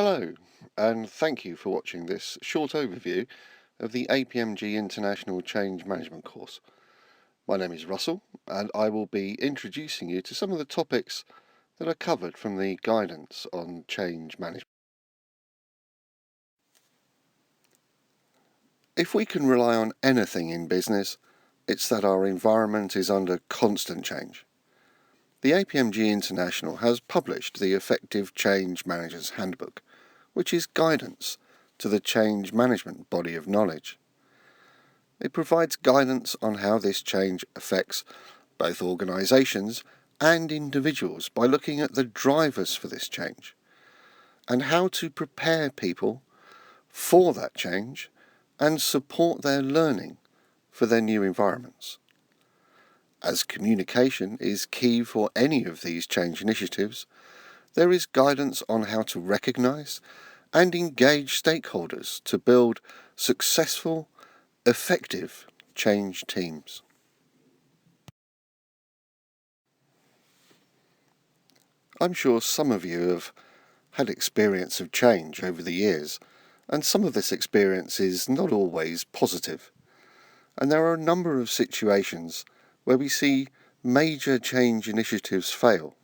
Hello, and thank you for watching this short overview of the APMG International Change Management course. My name is Russell, and I will be introducing you to some of the topics that are covered from the guidance on change management. If we can rely on anything in business, it's that our environment is under constant change. The APMG International has published the Effective Change Manager's Handbook, which is guidance to the change management body of knowledge. It provides guidance on how this change affects both organisations and individuals by looking at the drivers for this change and how to prepare people for that change and support their learning for their new environments. As communication is key for any of these change initiatives, there is guidance on how to recognise and engage stakeholders to build successful, effective change teams. I'm sure some of you have had experience of change over the years, and some of this experience is not always positive. And there are a number of situations where we see major change initiatives fail,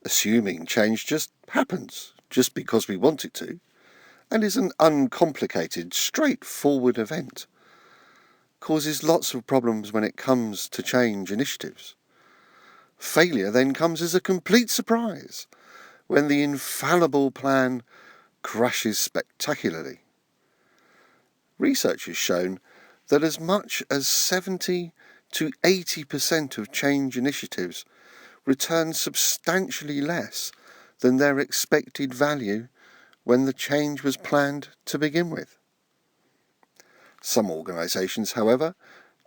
assuming change just happens, just because we want it to, and is an uncomplicated, straightforward event. Causes lots of problems when it comes to change initiatives. Failure then comes as a complete surprise when the infallible plan crashes spectacularly. Research has shown that as much as 70 to 80% of change initiatives return substantially less than their expected value when the change was planned to begin with. Some organisations, however,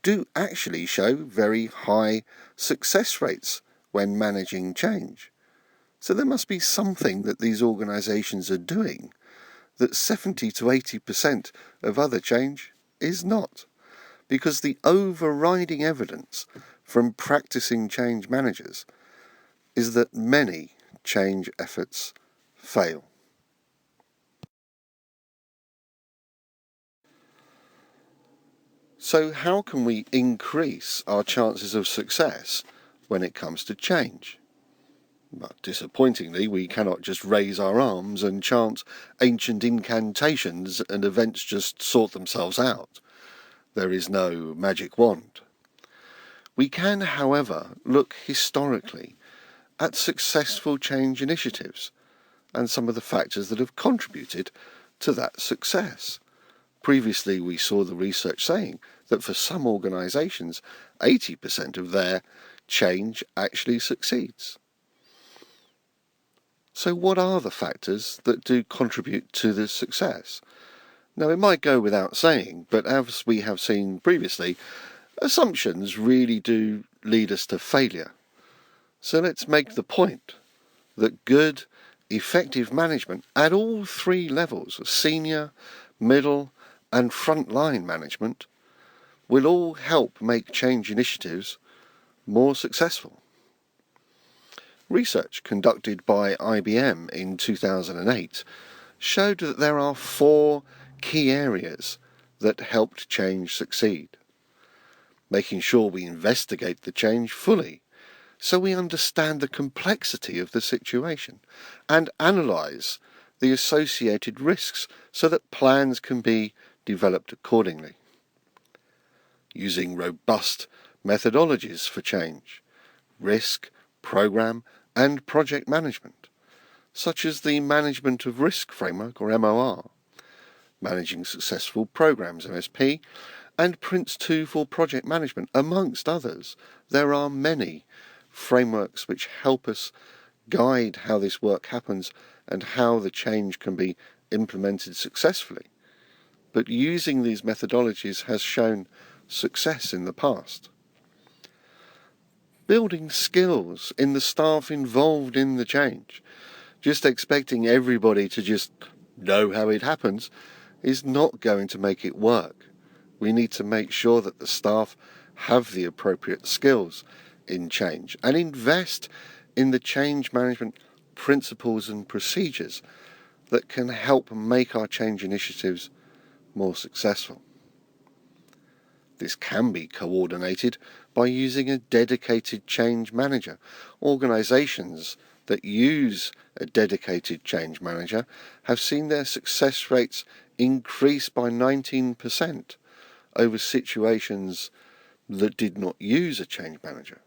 do actually show very high success rates when managing change. So there must be something that these organisations are doing that 70 to 80% of other change is not, because the overriding evidence from practicing change managers is that many change efforts fail. So how can we increase our chances of success when it comes to change? But disappointingly, we cannot just raise our arms and chant ancient incantations and events just sort themselves out. There is no magic wand. We can, however, look historically at successful change initiatives and some of the factors that have contributed to that success. Previously, we saw the research saying that for some organisations, 80% of their change actually succeeds. So what are the factors that do contribute to this success? Now, it might go without saying, but as we have seen previously, assumptions really do lead us to failure. So let's make the point that good, effective management at all three levels, senior, middle, and frontline management, will all help make change initiatives more successful. Research conducted by IBM in 2008 showed that there are 4 key areas that helped change succeed. Making sure we investigate the change fully so we understand the complexity of the situation and analyse the associated risks so that plans can be developed accordingly. Using robust methodologies for change, risk, program, and project management, such as the Management of Risk Framework, or MOR, Managing Successful Programs, MSP, and Prince2 for Project Management, amongst others. There are many frameworks which help us guide how this work happens and how the change can be implemented successfully. But using these methodologies has shown success in the past. Building skills in the staff involved in the change. Just expecting everybody to just know how it happens is not going to make it work. We need to make sure that the staff have the appropriate skills in change and invest in the change management principles and procedures that can help make our change initiatives more successful. This can be coordinated by using a dedicated change manager. Organisations that use a dedicated change manager have seen their success rates increase by 19% over situations that did not use a change manager.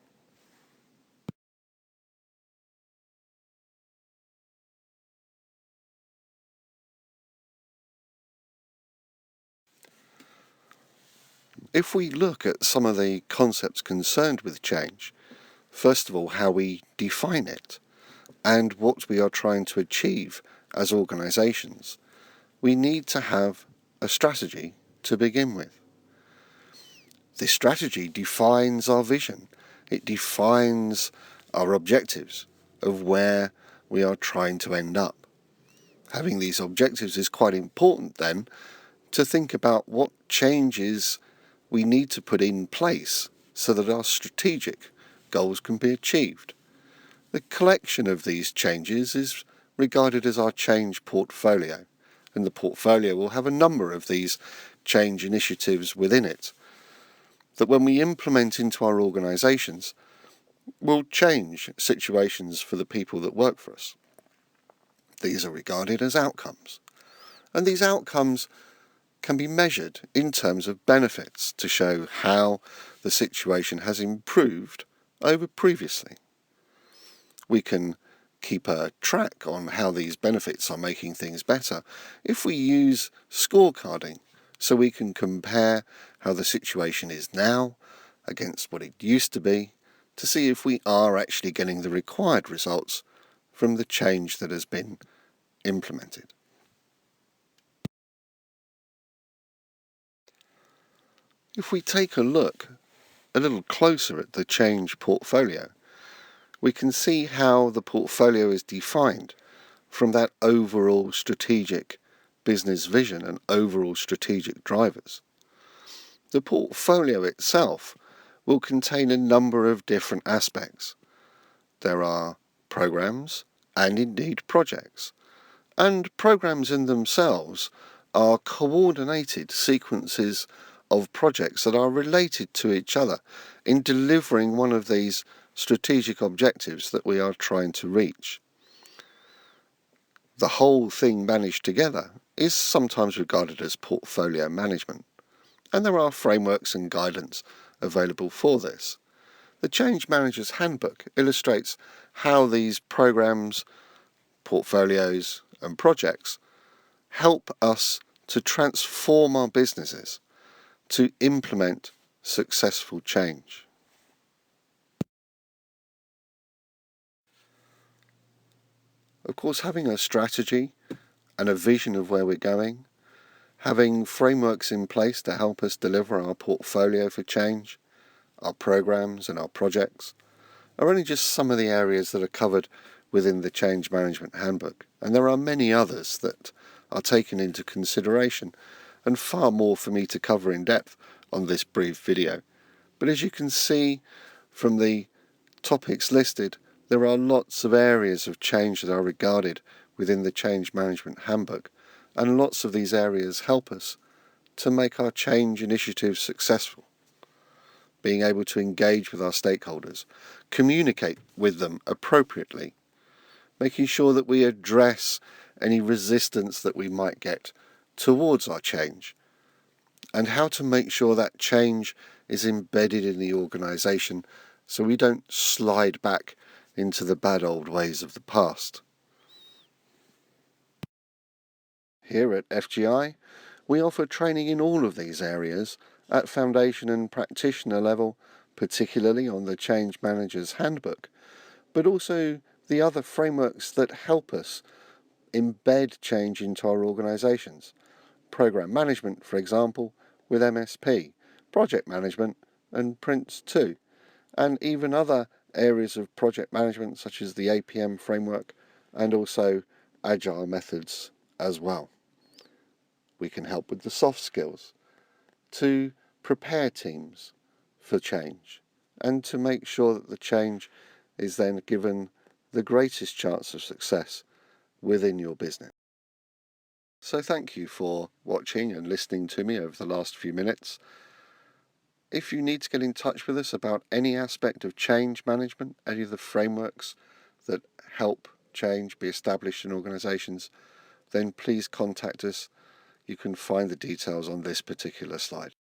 If we look at some of the concepts concerned with change, first of all, how we define it and what we are trying to achieve as organisations, we need to have a strategy to begin with. This strategy defines our vision. It defines our objectives of where we are trying to end up. Having these objectives is quite important then to think about what changes we need to put in place so that our strategic goals can be achieved. The collection of these changes is regarded as our change portfolio, and the portfolio will have a number of these change initiatives within it that when we implement into our organisations will change situations for the people that work for us. These are regarded as outcomes, and these outcomes can be measured in terms of benefits to show how the situation has improved over previously. We can keep a track on how these benefits are making things better if we use scorecarding, so we can compare how the situation is now against what it used to be to see if we are actually getting the required results from the change that has been implemented. If we take a look a little closer at the change portfolio, we can see how the portfolio is defined from that overall strategic business vision and overall strategic drivers. The portfolio itself will contain a number of different aspects. There are programs and indeed projects, and programs in themselves are coordinated sequences of projects that are related to each other in delivering one of these strategic objectives that we are trying to reach. The whole thing managed together is sometimes regarded as portfolio management, and there are frameworks and guidance available for this. The Change Manager's Handbook illustrates how these programs, portfolios and projects help us to transform our businesses, to implement successful change. Of course, having a strategy and a vision of where we're going, having frameworks in place to help us deliver our portfolio for change, our programs and our projects, are only just some of the areas that are covered within the Change Management Handbook, and there are many others that are taken into consideration, and far more for me to cover in depth on this brief video. But as you can see from the topics listed, there are lots of areas of change that are regarded within the Change Management Handbook, and lots of these areas help us to make our change initiatives successful. Being able to engage with our stakeholders, communicate with them appropriately, making sure that we address any resistance that we might get towards our change, and how to make sure that change is embedded in the organisation so we don't slide back into the bad old ways of the past. Here at FGI, we offer training in all of these areas at foundation and practitioner level, particularly on the Change Manager's Handbook, but also the other frameworks that help us embed change into our organisations. Program management, for example, with MSP, project management and Prince 2, and even other areas of project management such as the APM framework and also agile methods as well. We can help with the soft skills to prepare teams for change and to make sure that the change is then given the greatest chance of success within your business. So thank you for watching and listening to me over the last few minutes. If you need to get in touch with us about any aspect of change management, any of the frameworks that help change be established in organisations, then please contact us. You can find the details on this particular slide.